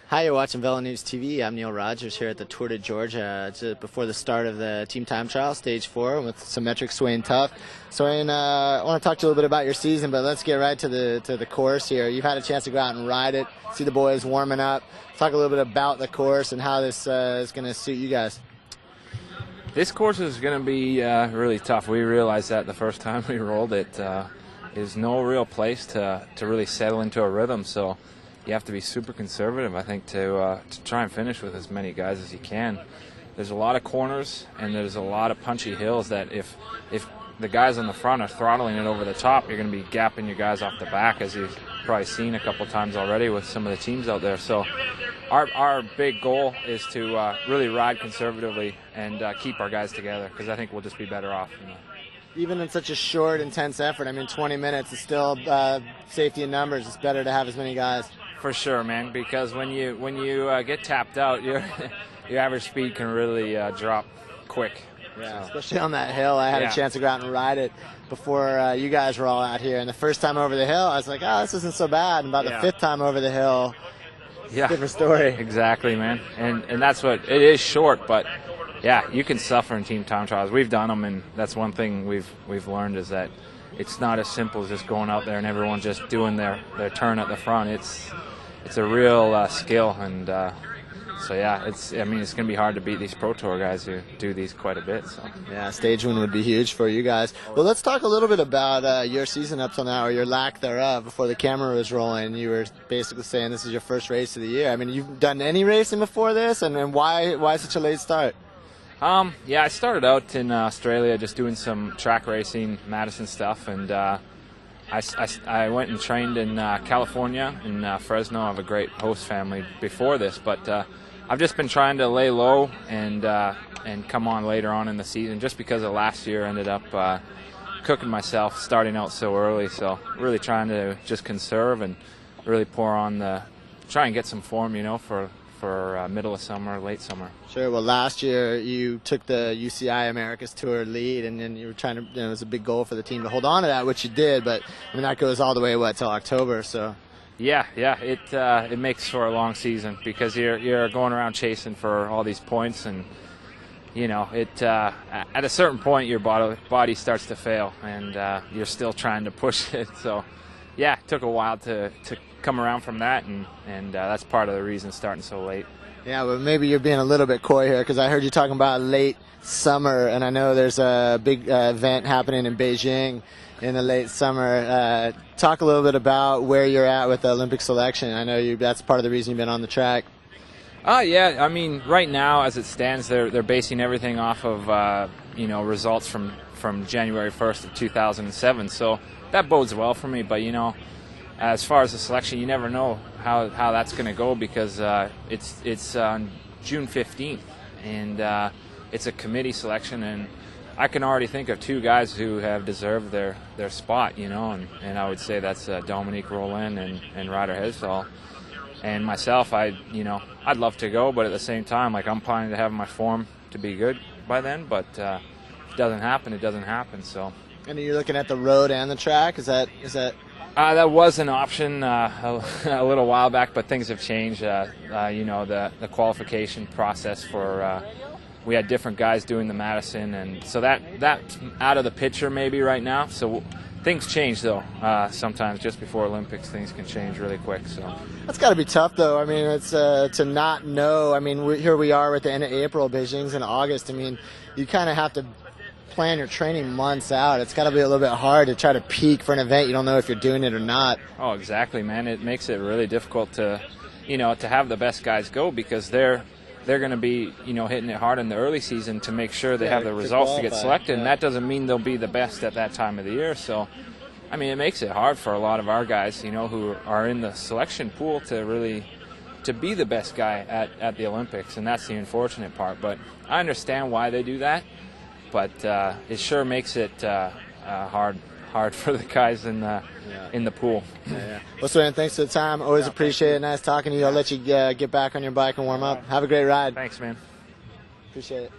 Hi, you're watching Velo News TV. I'm Neil Rogers here at the Tour de Georgia just before the start of the team time trial, stage 4, with Symmetric Svein Tuft. Svein, I want to talk to you a little bit about your season, but let's get right to the course here. You've had a chance to go out and ride it, see the boys warming up. Talk a little bit about the course and how this is going to suit you guys. This course is going to be really tough. We realized that the first time we rolled it. There's no real place to really settle into a rhythm, so you have to be super conservative, I think, to try and finish with as many guys as you can. There's a lot of corners and there's a lot of punchy hills that if the guys on the front are throttling it over the top, you're going to be gapping your guys off the back, as you've probably seen a couple times already with some of the teams out there. So our big goal is to really ride conservatively and keep our guys together, because I think we'll just be better off. Even in such a short, intense effort, I mean, 20 minutes is still safety in numbers. It's better to have as many guys. For sure, man, because when you get tapped out, your average speed can really drop quick. Yeah, so. Especially on that hill. I had a chance to go out and ride it before you guys were all out here. And the first time over the hill, I was like, oh, this isn't so bad. And about the fifth time over the hill, different story. Exactly, man. And that's what it is, short, but yeah, you can suffer in team time trials. We've done them, and that's one thing we've learned, is that it's not as simple as just going out there and everyone just doing their turn at the front. It's a real skill, and so yeah, it's going to be hard to beat these Pro Tour guys who do these quite a bit. So yeah, stage 1 would be huge for you guys. Well, let's talk a little bit about your season up till now, or your lack thereof. Before the camera was rolling, you were basically saying this is your first race of the year. I mean, you've done any racing before this, and why such a late start? Yeah, I started out in Australia just doing some track racing, Madison stuff, and I went and trained in California, in Fresno. I have a great host family before this, but I've just been trying to lay low and come on later on in the season, just because of last year. Ended up cooking myself starting out so early, so really trying to just conserve and really try and get some form, for middle of summer, late summer. Sure. Well, last year you took the UCI Americas Tour lead, and then you were trying to. It was a big goal for the team to hold on to that, which you did. But I mean, that goes all the way till October. So. Yeah. It makes for a long season, because you're going around chasing for all these points, and at a certain point your body starts to fail, and you're still trying to push it. So yeah, it took a while to come around from that, and that's part of the reason starting so late. Yeah, but maybe you're being a little bit coy here, because I heard you talking about late summer, and I know there's a big event happening in Beijing in the late summer. Talk a little bit about where you're at with the Olympic selection. I know that's part of the reason you've been on the track. Yeah, I mean, right now as it stands, they're basing everything off of results from January 1st of 2007. So that bodes well for me, but as far as the selection, you never know how that's going to go, because it's on June 15th, and it's a committee selection, and I can already think of 2 guys who have deserved their spot, and I would say that's Dominique Rollin and Ryder Hesdal. And myself, I'd love to go, but at the same time, I'm planning to have my form to be good by then, but if it doesn't happen, it doesn't happen. So. And you're looking at the road and the track? Is that? That was an option a little while back, but things have changed. The qualification process for we had different guys doing the Madison, and so that's out of the picture maybe right now. So things change, though. Sometimes just before Olympics, things can change really quick. So that's got to be tough, though. I mean, it's to not know. I mean, here we are at the end of April. Beijing's in August. I mean, you kind of have to plan your training months out. It's got to be a little bit hard to try to peak for an event you don't know if you're doing it or not. Oh, exactly, man. It makes it really difficult to have the best guys go, because they're going to be hitting it hard in the early season to make sure they have the results to get selected, and that doesn't mean they'll be the best at that time of the year. So I mean, it makes it hard for a lot of our guys who are in the selection pool to be the best guy at the Olympics, and that's the unfortunate part. But I understand why they do that, but it sure makes it hard for the guys in the pool. Yeah. Well, Svein, thanks for the time. Always appreciate it. Nice talking to you. I'll let you get back on your bike and warm up. Have a great ride. Thanks, man. Appreciate it.